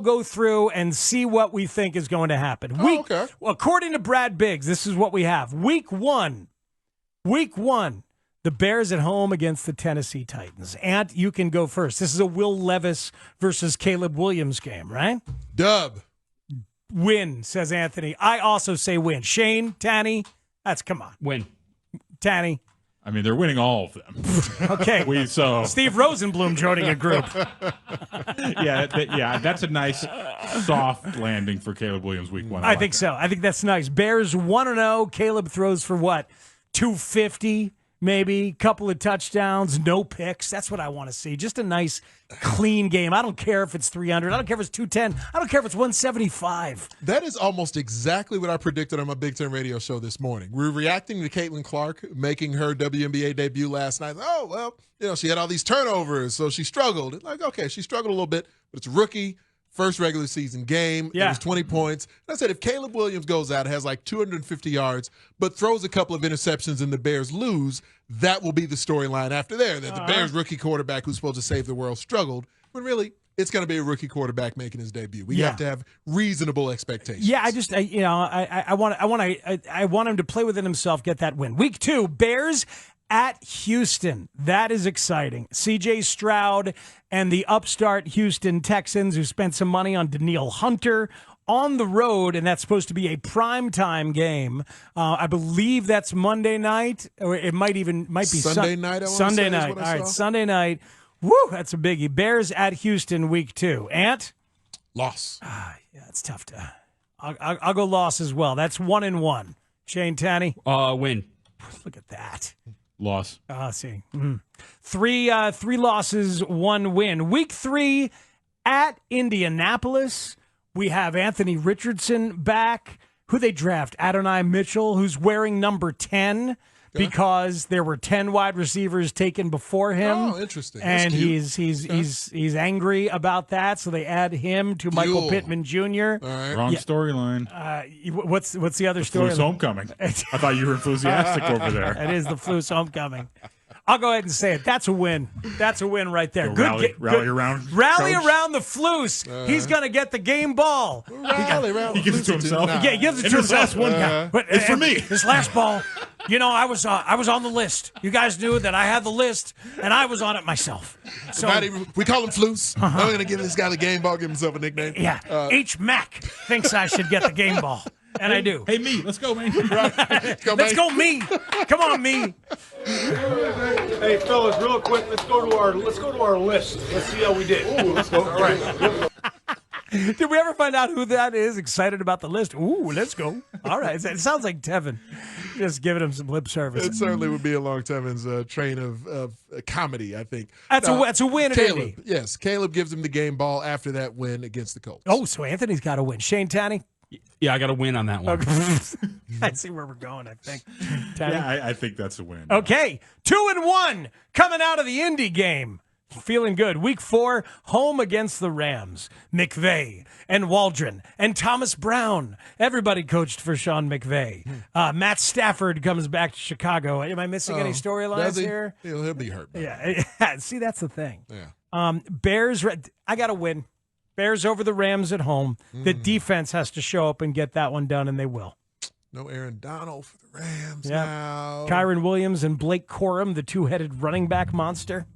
go through and see what we think is going to happen. Okay. According to Brad Biggs, this is what we have. Week one, the Bears at home against the Tennessee Titans. Ant, you can go first. This is a Will Levis versus Caleb Williams game, right? Dub. Win, says Anthony. I also say win. Shane, Tanny, come on. Win. Tanny. I mean, they're winning all of them. Okay. Steve Rosenblum joining a group. That's a nice soft landing for Caleb Williams week one. I think so. I think that's nice. Bears 1-0. Caleb throws for what? 250, maybe. Couple of touchdowns, no picks. That's what I want to see. Just a nice, clean game. I don't care if it's 300. I don't care if it's 210. I don't care if it's 175. That is almost exactly what I predicted on my Big Ten radio show this morning. We were reacting to Caitlin Clark making her WNBA debut last night. Oh, well, she had all these turnovers, so she struggled. Like, okay, she struggled a little bit, but it's a rookie. First regular season game. Yeah. It was 20 points. And I said, if Caleb Williams goes out, has like 250 yards, but throws a couple of interceptions and the Bears lose, that will be the storyline after there. That the Bears rookie quarterback who's supposed to save the world struggled. But really, it's going to be a rookie quarterback making his debut. We have to have reasonable expectations. Yeah, I want him to play within himself, get that win. Week 2, Bears at Houston. That is exciting. C.J. Stroud and the upstart Houston Texans, who spent some money on Danielle Hunter, on the road, and that's supposed to be a primetime game. I believe that's Monday night, or it might be Sunday night. Sunday night. All right, Sunday night. Woo, that's a biggie. Bears at Houston, week 2. Ant? Loss. Yeah, it's tough to. I'll go loss as well. That's 1-1. Shane, Tanny? Win. Look at that. Loss. See. Mm-hmm. Three losses, 1 win. Week 3 at Indianapolis. We have Anthony Richardson back. Who they draft? Adonai Mitchell, who's wearing number 10 because there were 10 wide receivers taken before him. Oh, interesting. And he's angry about that, so they add him to Michael Pittman Jr. All right. Wrong storyline. What's the other story? Flus homecoming. I thought you were enthusiastic over there. It is the Flus homecoming. I'll go ahead and say it. That's a win. That's a win right there. Rally around the Flus. He's going to get the game ball. Rally around. He gives it to himself. Yeah, he gives it to himself. Last one. But it's for me. This last ball, I was on the list. You guys knew that I had the list, and I was on it myself. So we call him Flus. I'm going to give this guy the game ball, give himself a nickname. Yeah. H. Mac thinks I should get the game ball. And I do. Hey, me. Let's go, man. Let's go, me. Come on, me. Hey, fellas, real quick, let's go to our list. Let's see how we did. Ooh, let's go. All right. Did we ever find out who that is excited about the list? Ooh, let's go. All right. It sounds like Tevin. Just giving him some lip service. It certainly would be along Tevin's train of comedy, I think. That's a win. Caleb, yes. Caleb gives him the game ball after that win against the Colts. Oh, so Anthony's got to win. Shane Tanny? Yeah, I got to win on that one. I see where we're going, I think. Yeah, I think that's a win. Okay, 2-1 coming out of the Indy game. Feeling good. Week 4, home against the Rams. McVay and Waldron and Thomas Brown. Everybody coached for Sean McVay. Matt Stafford comes back to Chicago. Am I missing any storylines here? He'll be hurt. Yeah. See, that's the thing. Yeah. Bears, I got to win. Bears over the Rams at home. The defense has to show up and get that one done, and they will. No Aaron Donald for the Rams now. Kyron Williams and Blake Corum, the two-headed running back monster.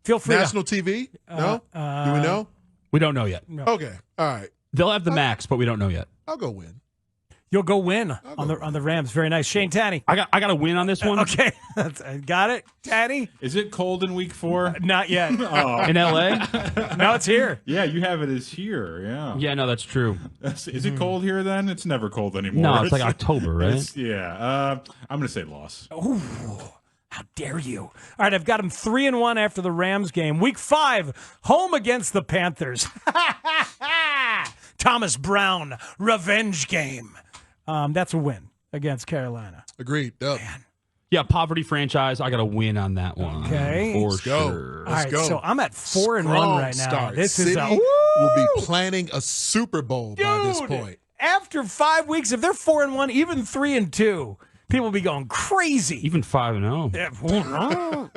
Feel free. National TV? No? Do we know? We don't know yet. No. Okay. All right. They'll have the max, but we don't know yet. I'll go win. You'll go win on the Rams. Very nice. Shane Tanny. I got a win on this one. Okay. Got it. Tanny? Is it cold in week 4? Not yet. In L.A.? No, it's here. Yeah, you have it as here. Yeah. Yeah, no, that's true. Is it cold here then? It's never cold anymore. No, it's like October, right? Yeah. I'm going to say loss. Ooh. How dare you? All right, I've got him 3-1 after the Rams game. Week 5, home against the Panthers. Thomas Brown, revenge game. That's a win against Carolina. Agreed. Dub. Yeah, poverty franchise. I got to win on that one. Okay. For Let's go. sure. All right, go. so I'm at 4-1 right now. Start. This City is will be planning a Super Bowl by this point. After 5 weeks, if they're 4-1, even 3-2, people will be going crazy. Even 5-0.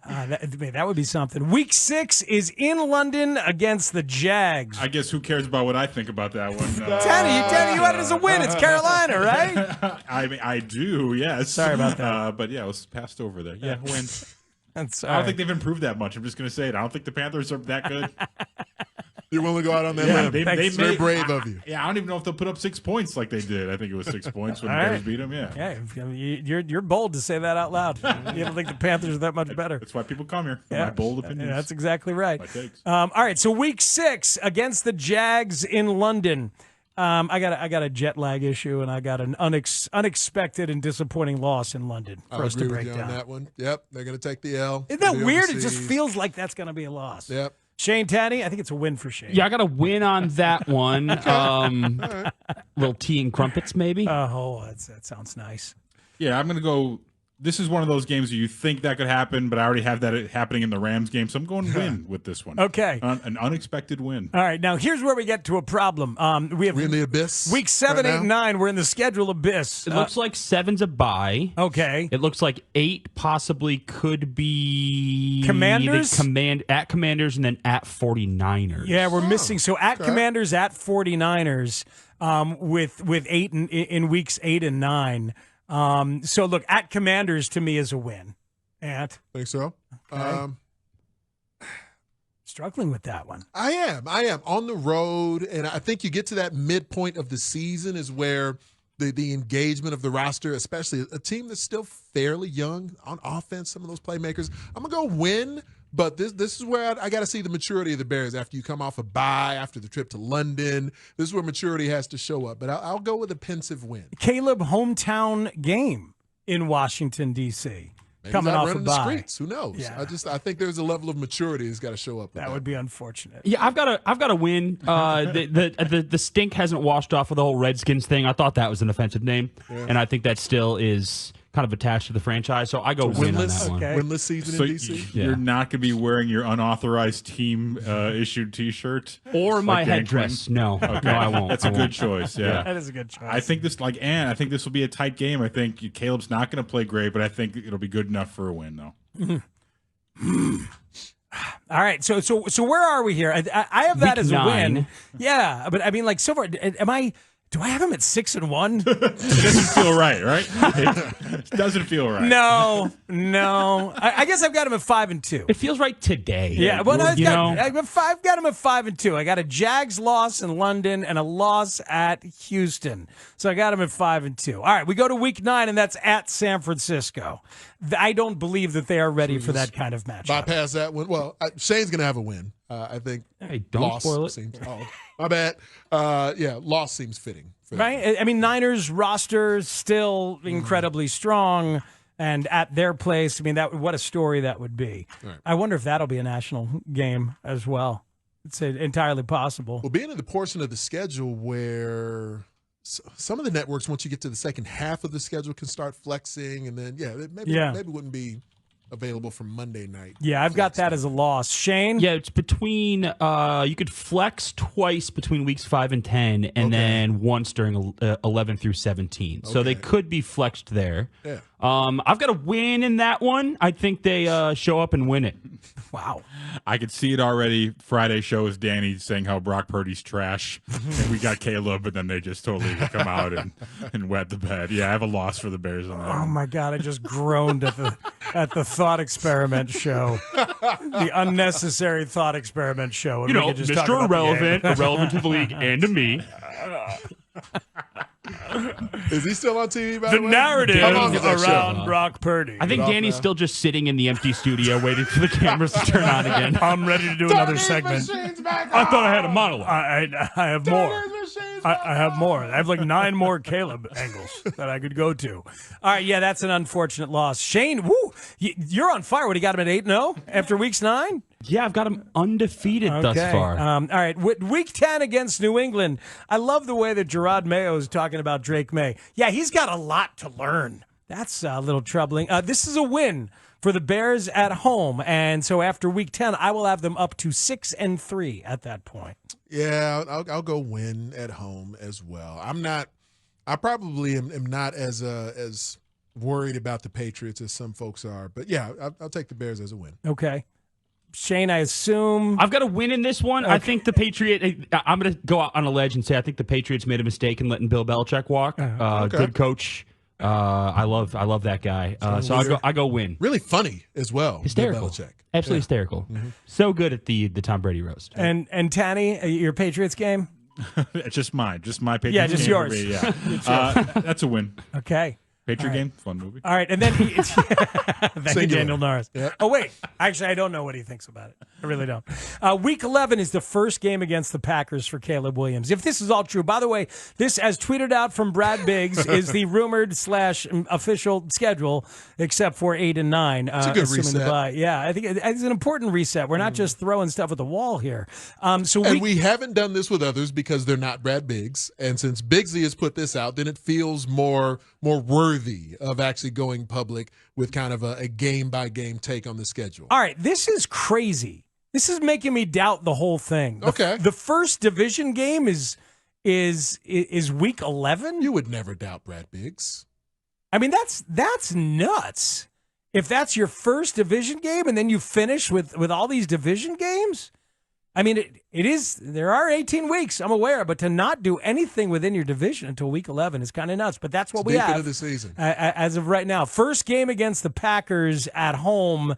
That would be something. Week 6 is in London against the Jags. I guess who cares about what I think about that one? Tanny, you had it as a win. It's Carolina, right? I mean, I do, yes. Sorry about that. But yeah, it was passed over there. Yeah, win. I That's don't think they've improved that much. I'm just going to say it. I don't think the Panthers are that good. You're willing to go out on that Yeah, limb. they Very made- brave of you. Yeah, I don't even know if they'll put up 6 points like they did. I think it was 6 points when the All Bears right. beat them. Yeah. Yeah, I mean, you're bold to say that out loud. You don't think the Panthers are that much better. That's why people come here. Yeah. My bold opinions. Yeah, that's exactly right. My takes. All right, so week 6 against the Jags in London. I got a jet lag issue, and I got an unexpected and disappointing loss in London for I us to agree with break you down. on that one. Yep, they're going to take the L. Isn't that They're weird? It overseas. just feels like that's going to be a loss. Yep. Shane Tanny, I think it's a win for Shane. Yeah, I got a win on that one. Little tea and crumpets, maybe. That sounds nice. Yeah, I'm going to go. This is one of those games where you think that could happen, but I already have that happening in the Rams game, so I'm going win with this one. Okay. An unexpected win. All right, now here's where we get to a problem. We have We're in the abyss. week 7, right 8, and now? 9. We're in the schedule abyss. It looks like 7's a bye. Okay. It looks like 8 possibly could be Commanders? at Commanders and then at 49ers. Yeah, we're missing. So at Commanders, at 49ers, with 8 in weeks 8 and 9. So look, at Commanders to me is a win. Ant, Think so? struggling with that one. I am on the road, and I think you get to that midpoint of the season is where the engagement of the roster, especially a team that's still fairly young on offense, some of those playmakers. I'm gonna go win, but this is where I got to see the maturity of the Bears after you come off a bye, after the trip to London. This is where maturity has to show up. But I'll go with a pensive win. Caleb, hometown game in Washington, D.C. Maybe coming he's out off a running the bye. streets. Who knows? Yeah. I think there's a level of maturity that's got to show up. with That would be unfortunate. Yeah, I've got a win. The stink hasn't washed off with the whole Redskins thing. I thought that was an offensive name, and I think that still is kind of attached to the franchise. So I go win on that one. Okay. Winless season So in DC. Yeah. you're not going to be wearing your unauthorized team issued T-shirt Or my like Dan headdress. Quinn? No, no, I won't. That's I a won't. good choice. Yeah. That is a good choice. I think this, like Ann, I think this will be a tight game. I think Caleb's not going to play great, but I think it'll be good enough for a win, though. All right, so where are we here? I have that Week as a 9. win. Yeah, but I mean, like, so far, do I have him at 6-1? It doesn't feel right, right? It doesn't feel right. No. I guess I've got him at 5-2. It feels right today. Yeah, well, I've I've got him at 5-2. I got a Jags loss in London and a loss at Houston, so I got him at 5-2. All right, we go to week 9, and that's at San Francisco. I don't believe that they are ready for that kind of matchup. Bypass that one. Well, Shane's going to have a win. I think. Hey, don't loss spoil it. Seems, my bad. Loss seems fitting. For them. Right? I mean, Niners roster still incredibly strong, and at their place, I mean, what a story that would be. Right. I wonder if that'll be a national game as well. It's entirely possible. Well, being in the portion of the schedule where some of the networks, once you get to the second half of the schedule, can start flexing, and then maybe wouldn't be available for Monday night. Yeah, I've got that as a loss. Shane? Yeah, it's between. You could flex twice between weeks 5 and 10, and then once during 11 through 17. So they could be flexed there. Yeah. I've got a win in that one. I think they show up and win it. Wow. I could see it already. Friday show is Danny saying how Brock Purdy's trash, and we got Caleb, but then they just totally come out and wet the bed. Yeah, I have a loss for the Bears on that. Oh my God! I just groaned at the thought experiment show, the unnecessary thought experiment show. You know, Mr. Irrelevant, irrelevant to the league and to me. Is he still on TV, by The the way? narrative How long is that show? around Brock Purdy. I think off Danny's now. still just sitting in the empty studio waiting for the cameras to turn on again. I'm ready to do another segment. I thought I had a monologue. I have more. I have more. I have like 9 more Caleb angles that I could go to. All right, yeah, that's an unfortunate loss. Shane, woo, you're on fire. What, you got him at 8-0 after weeks 9? Yeah, I've got him undefeated thus far. All right, week 10 against New England. I love the way that Gerard Mayo is talking about Drake May. Yeah, he's got a lot to learn. That's a little troubling. This is a win for the Bears at home, and so after week 10, I will have them up to 6-3 at that point. Yeah, I'll go win at home as well. I probably am not as worried about the Patriots as some folks are. But yeah, I'll take the Bears as a win. Okay. Shane, I assume I've got a win in this one. Okay. I think the I'm going to go out on a ledge and say I think the Patriots made a mistake in letting Bill Belichick walk. Okay. Good coach. I love that guy. So I go win. Really funny as well. Hysterical. Bill Belichick. Absolutely hysterical. Mm-hmm. So good at the Tom Brady roast. And Tanny, your Patriots game? It's just mine. Just my Patriots game. Yeah, just yours. Yeah. That's a win. Okay. Patriot game, fun movie. All right, and then thank you, Daniel Norris. Yep. Oh wait, actually, I don't know what he thinks about it. I really don't. Week 11 is the first game against the Packers for Caleb Williams. If this is all true, by the way, this, as tweeted out from Brad Biggs, is the rumored / official schedule, except for 8 and 9. It's a good reset. Yeah, I think it's an important reset. We're not just throwing stuff at the wall here. And we haven't done this with others because they're not Brad Biggs. And since Biggsy has put this out, then it feels more worthy of actually going public with kind of a game-by-game take on the schedule. All right, this is crazy. This is making me doubt the whole thing. Okay. The first division game is week 11? You would never doubt Brad Biggs. I mean, that's nuts. If that's your first division game and then you finish with all these division games? I mean, it is. There are 18 weeks, I'm aware, but to not do anything within your division until week 11 is kind of nuts. But that's what we have into the season as of right now. First game against the Packers at home.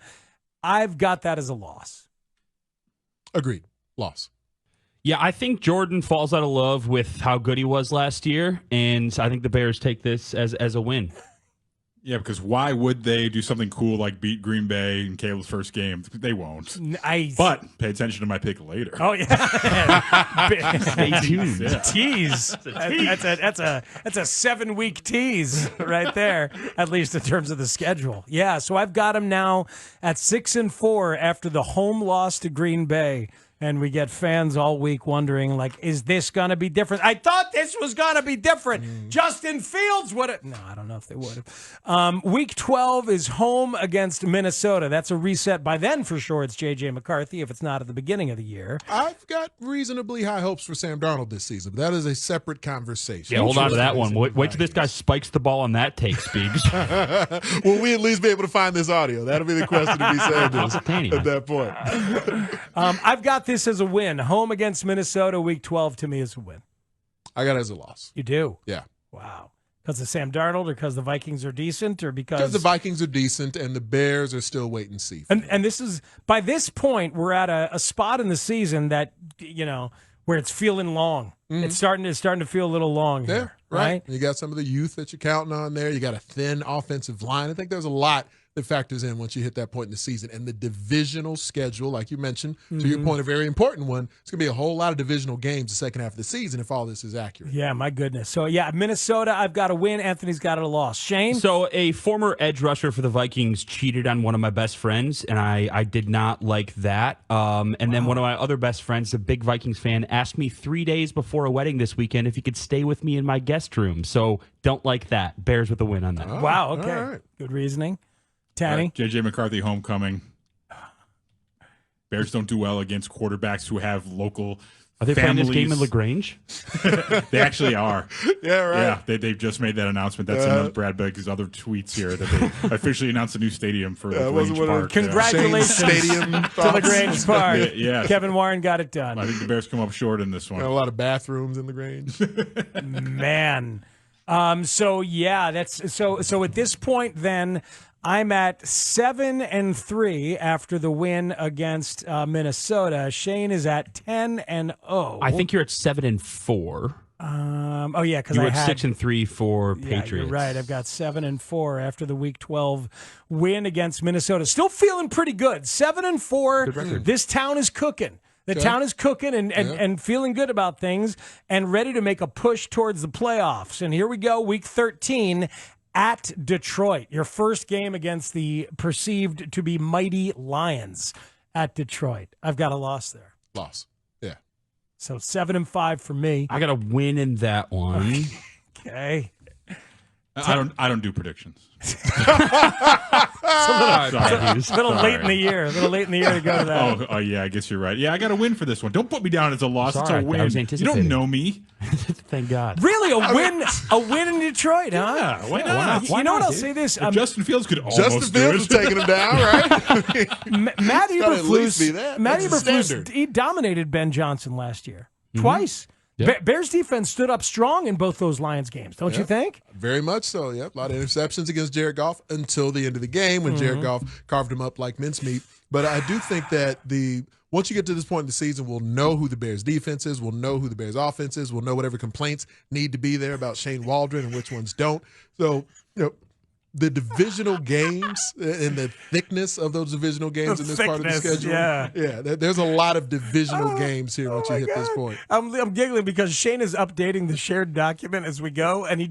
I've got that as a loss. Agreed. Loss. Yeah, I think Jordan falls out of love with how good he was last year, and I think the Bears take this as a win. Yeah, because why would they do something cool like beat Green Bay in Caleb's first game? They won't. But pay attention to my pick later. Oh yeah, stay tuned. Yeah. Tease. That's a 7-week tease right there. At least in terms of the schedule. Yeah. So I've got him now at 6-4 after the home loss to Green Bay. And we get fans all week wondering, like, is this going to be different? I thought this was going to be different. Justin Fields would have. No, I don't know if they would have. Week 12 is home against Minnesota. That's a reset by then for sure. It's J.J. McCarthy if it's not at the beginning of the year. I've got reasonably high hopes for Sam Darnold this season, but that is a separate conversation. Yeah, hold on to that one. Wait till this guy spikes the ball on that take, Speegs. Will we at least be able to find this audio? That'll be the question to be said at that point. I've got this as a win. Home against Minnesota, week 12 to me is a win. I got it as a loss. You do? Yeah. Wow. Because of Sam Darnold or because the Vikings are decent or because the Vikings are decent and the Bears are still wait and see. And this is, by this point, we're at a spot in the season that, where it's feeling long. Mm-hmm. It's starting to feel a little long here. Right? You got some of the youth that you're counting on there. You got a thin offensive line. I think there's a lot that factors in once you hit that point in the season. And the divisional schedule, like you mentioned, to your point, a very important one. It's going to be a whole lot of divisional games the second half of the season if all this is accurate. Yeah, my goodness. So, yeah, Minnesota, I've got a win. Anthony's got a loss. Shane? So, a former edge rusher for the Vikings cheated on one of my best friends, and I did not like that. And then one of my other best friends, a big Vikings fan, asked me 3 days before a wedding this weekend if he could stay with me in my guest room. So, don't like that. Bears with a win on that. Oh, wow, okay. All right. Good reasoning. Tanny? J.J. McCarthy homecoming. Bears don't do well against quarterbacks who have local Are they families. Playing this game in LaGrange? They actually are. Yeah, right. Yeah, they've just made that announcement. That's in Brad Bigg's other tweets here that they officially announced a new stadium for LaGrange Park. Congratulations stadium to LaGrange Park. Yeah. Kevin Warren got it done. I think the Bears come up short in this one. Got a lot of bathrooms in LaGrange. Man. So at this point then I'm at 7-3 after the win against Minnesota. Shane is at 10-0. I think you're at 7-4. Because you were I had 6-3 for Patriots. You're right. I've got 7-4 after the Week 12 win against Minnesota. Still feeling pretty good. 7-4. Good record. This town is cooking. The town is cooking and feeling good about things and ready to make a push towards the playoffs. And here we go, Week 13 at Detroit. Your first game against the perceived to be mighty Lions at Detroit. I've got a loss there. Loss. Yeah. So 7-5 for me. I got a win in that one. Okay. I don't do predictions. It's a little late in the year. A little late in the year to go to that. Oh, yeah, I guess you're right. Yeah, I got a win for this one. Don't put me down as a loss. Sorry, It's a win. I was You anticipating. don't know me. Thank God. Really, a win in Detroit, huh? Yeah, why not? You know what? I'll say this. Justin Fields could almost Justin Fields is do it. taking him down, right? Matt gotta at least be Eberflus, that. Matt That's the Eberflus, standard. he dominated Ben Johnson last year Mm-hmm. twice. Yep. Bears defense stood up strong in both those Lions games, don't you think? Very much so, yep. A lot of interceptions against Jared Goff until the end of the game when Jared Goff carved him up like mincemeat. But I do think that once you get to this point in the season, we'll know who the Bears defense is, we'll know who the Bears offense is, we'll know whatever complaints need to be there about Shane Waldron and which ones don't. So, the divisional games and the thickness of those divisional games in this part of the schedule. Yeah, there's a lot of divisional games here once you hit this point. I'm giggling because Shane is updating the shared document as we go, and he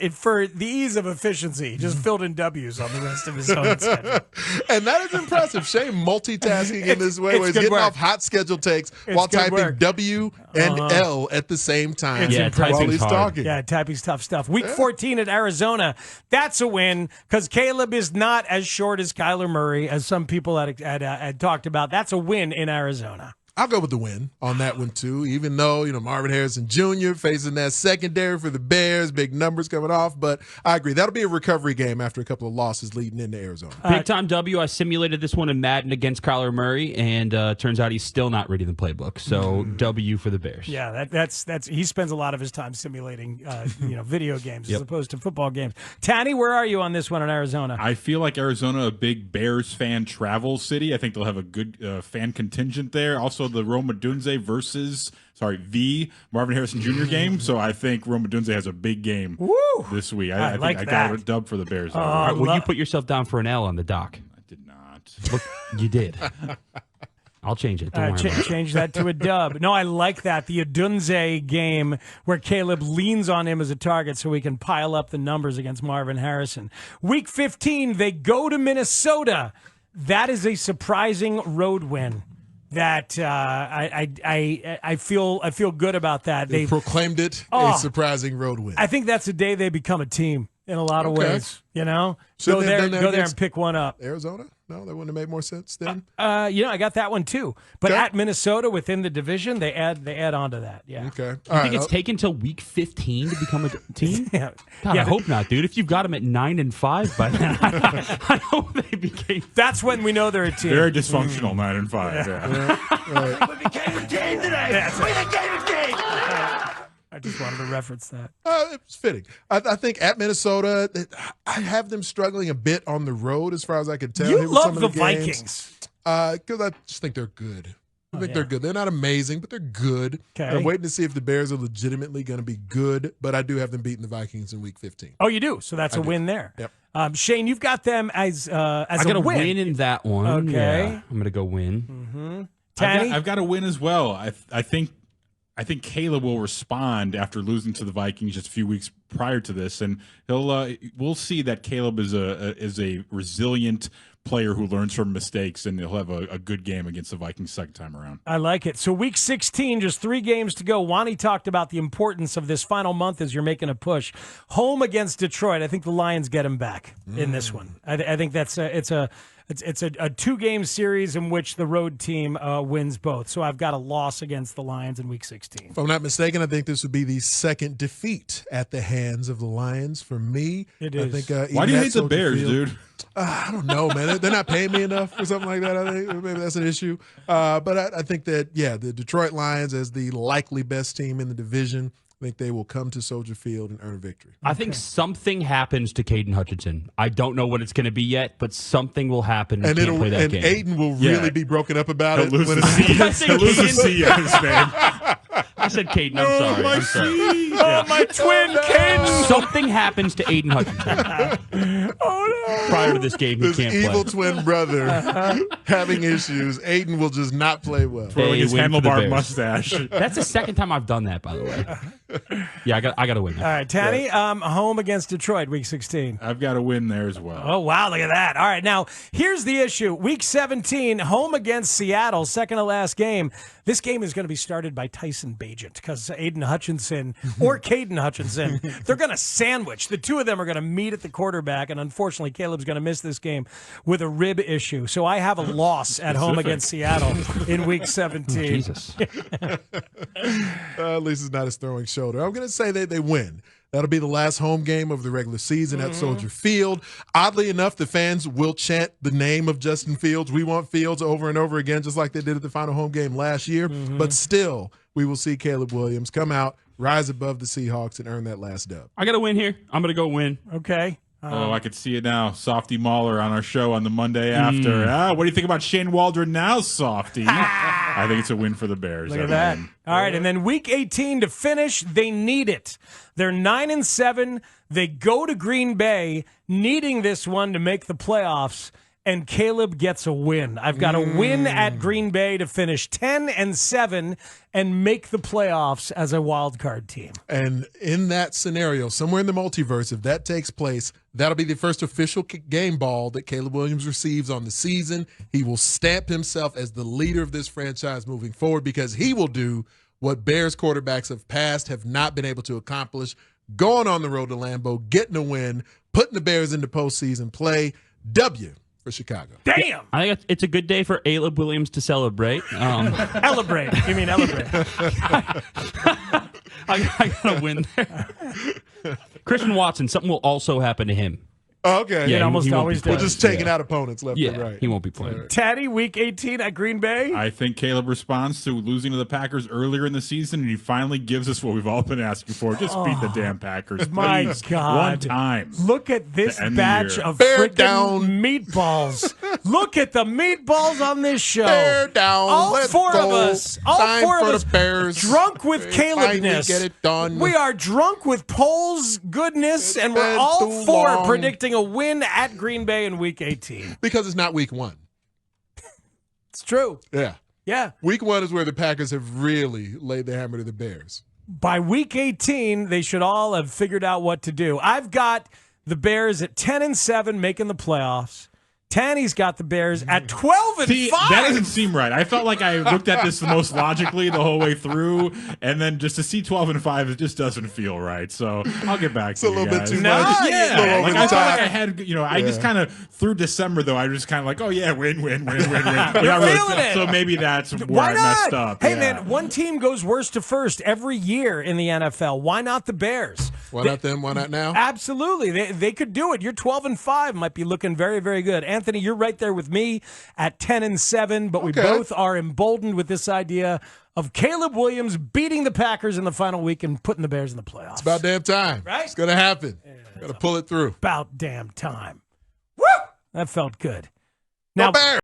for the ease of efficiency, he just filled in W's on the rest of his own schedule. And that is impressive. Shane multitasking in this way, where he's good getting work. off hot schedule takes while good typing work. W and L at the same time Yeah, while typing's he's hard. talking. Yeah, typing's tough stuff. Week 14 at Arizona. That's a win because Caleb is not as short as Kyler Murray, as some people had talked about. That's a win in Arizona. I'll go with the win on that one, too, even though, Marvin Harrison Jr. facing that secondary for the Bears, big numbers coming off. But I agree. That'll be a recovery game after a couple of losses leading into Arizona. Big time W. I simulated this one in Madden against Kyler Murray, and turns out he's still not reading the playbook. So W for the Bears. Yeah, that's he spends a lot of his time simulating video games as opposed to football games. Tanny, where are you on this one in Arizona? I feel like Arizona, a big Bears fan travel city. I think they'll have a good fan contingent there. Also, the Roma Dunze versus Marvin Harrison Jr. game. So I think Roma Dunze has a big game this week. I think I got a dub for the Bears. All right, well, you put yourself down for an L on the doc. I did not. Look, you did. I'll change it. Don't worry about it. Change that to a dub. No, I like that. The Adunze game where Caleb leans on him as a target so he can pile up the numbers against Marvin Harrison. Week 15, they go to Minnesota. That is a surprising road win. That I feel good about that. They proclaimed it a surprising road win. I think that's the day they become a team in a lot of ways. Go Shouldn't they have done that there against and pick one up. Arizona? No, that wouldn't have made more sense then. I got that one too. But Okay. at Minnesota within the division, they add on to that. Yeah. Okay. You think it's taken till week 15 to become a team? Yeah. God, I hope not, dude. If you've got them at 9-5 by then, I hope they became. That's when we know they're a team. Very dysfunctional 9-5. Yeah. We became a team today. We became a team. I just wanted to reference that. It's fitting. I think at Minnesota, I have them struggling a bit on the road as far as I can tell. You here with some love of the games. Vikings. Because I just think they're good. I think they're good. They're not amazing, but they're good. Okay. I'm waiting to see if the Bears are legitimately going to be good, but I do have them beating the Vikings in Week 15. Oh, you do? So that's a win there. Yep. Shane, you've got them as I a got a win. win in that one. Okay. Yeah, I'm going to go win. Tanny? I've got to win as well. I think Caleb will respond after losing to the Vikings just a few weeks prior to this, and we'll see that Caleb is a resilient player who learns from mistakes, and he'll have a good game against the Vikings second time around. I like it. So week 16, just 3 games to go. Wani talked about the importance of this final month as you're making a push. Home against Detroit. I think the Lions get him back in this one. I think that's it's a 2-game series in which the road team wins both. So I've got a loss against the Lions in week 16. If I'm not mistaken, I think this would be the second defeat at the hands of the Lions for me. It I is. think, Why do you even hate at the Soldier Bears, Field- dude? I don't know, man. They're not paying me enough or something like that. I think maybe that's an issue. But I think that, the Detroit Lions as the likely best team in the division, I think they will come to Soldier Field and earn a victory. I think something happens to Caden Hutchinson. I don't know what it's going to be yet, but something will happen. And Can't play that game. Aiden will really be broken up about He'll it. lose when the C. I said He'll lose the Caden. C on his name. I said Caden. I'm sorry. I'm sorry. Oh, my twin kids! Something happens to Aiden Hutchinson. Prior to this game, he This can't evil play. twin brother having issues. Aiden will just not play well. They Twirling his win for the handlebar Bears. mustache. That's the second time I've done that, by the way. Yeah, I got to win. All right, Tanny, home against Detroit, Week 16. I've got to win there as well. Oh, wow, look at that. All right, now, here's the issue. Week 17, home against Seattle, second to last game. This game is going to be started by Tyson Bagent because Aiden Hutchinson or Caden Hutchinson, they're going to sandwich. The two of them are going to meet at the quarterback, and unfortunately, Caleb's going to miss this game with a rib issue. So I have a loss at home against Seattle in Week 17. Jesus. At least it's not his throwing shoulder. I'm going to say they win. That'll be the last home game of the regular season at Soldier Field. Oddly enough, the fans will chant the name of Justin Fields. We want Fields over and over again, just like they did at the final home game last year. But still, we will see Caleb Williams come out, rise above the Seahawks, and earn that last dub. I got to win here. I'm going to go win. Okay. I could see it now. Softy Mahler on our show on the Monday after. What do you think about Shane Waldron now, Softy? I think it's a win for the Bears. Look at that. All right, and then Week 18 to finish, they need it. They're 9-7. They go to Green Bay, needing this one to make the playoffs, and Caleb gets a win. I've got a win at Green Bay to finish 10-7 and make the playoffs as a wild card team. And in that scenario, somewhere in the multiverse, if that takes place, that'll be the first official game ball that Caleb Williams receives on the season. He will stamp himself as the leader of this franchise moving forward because he will do what Bears quarterbacks of past have not been able to accomplish, going on the road to Lambeau, getting a win, putting the Bears into postseason play. W for Chicago. Damn! I think it's a good day for Caleb Williams to celebrate. Celebrate. You mean celebrate. I got to win there. Christian Watson, something will also happen to him. Oh, okay. Yeah, It almost he won't always be We're does. just taking out opponents left and right. He won't be playing. Taddy, Week 18 at Green Bay. I think Caleb responds to losing to the Packers earlier in the season, and he finally gives us what we've all been asking for. Just beat the damn Packers, My please. God. One time. Look at this To end the batch year. of Bear freaking down. meatballs. Look at the meatballs on this show. Bear down. All Let's four go. of us. All Time four for of us. the Bears. Drunk with Finally Calebness. get it done. We are drunk with Poles goodness, and we're been all too four long. predicting a win at Green Bay in Week 18. Because it's not week one. It's true. Yeah. Yeah. Week one is where the Packers have really laid the hammer to the Bears. By Week 18, they should all have figured out what to do. I've got the Bears at 10-7 making the playoffs. Tanny's got the Bears at 12-5. See, that doesn't seem right. I felt like I looked at this the most logically the whole way through, and then just to see 12-5, it just doesn't feel right. So I'll get back to It's a little you bit guys. too No, much. yeah. A little over Like the I felt top. like I had, I just kind of through December though. I was just kind of like, oh yeah, win. You're Not feeling it. So maybe that's where Why I not? messed up. Hey, yeah. man, one team goes worst to first every year in the NFL. Why not the Bears? Why not them? Why not now? Absolutely. They could do it. You're 12-5, might be looking very, very good. Anthony, you're right there with me at 10-7, but we Okay. both are emboldened with this idea of Caleb Williams beating the Packers in the final week and putting the Bears in the playoffs. It's about damn time. Right? It's going to happen. Got to pull it through. About damn time. Woo! That felt good. Now, Now, Bears.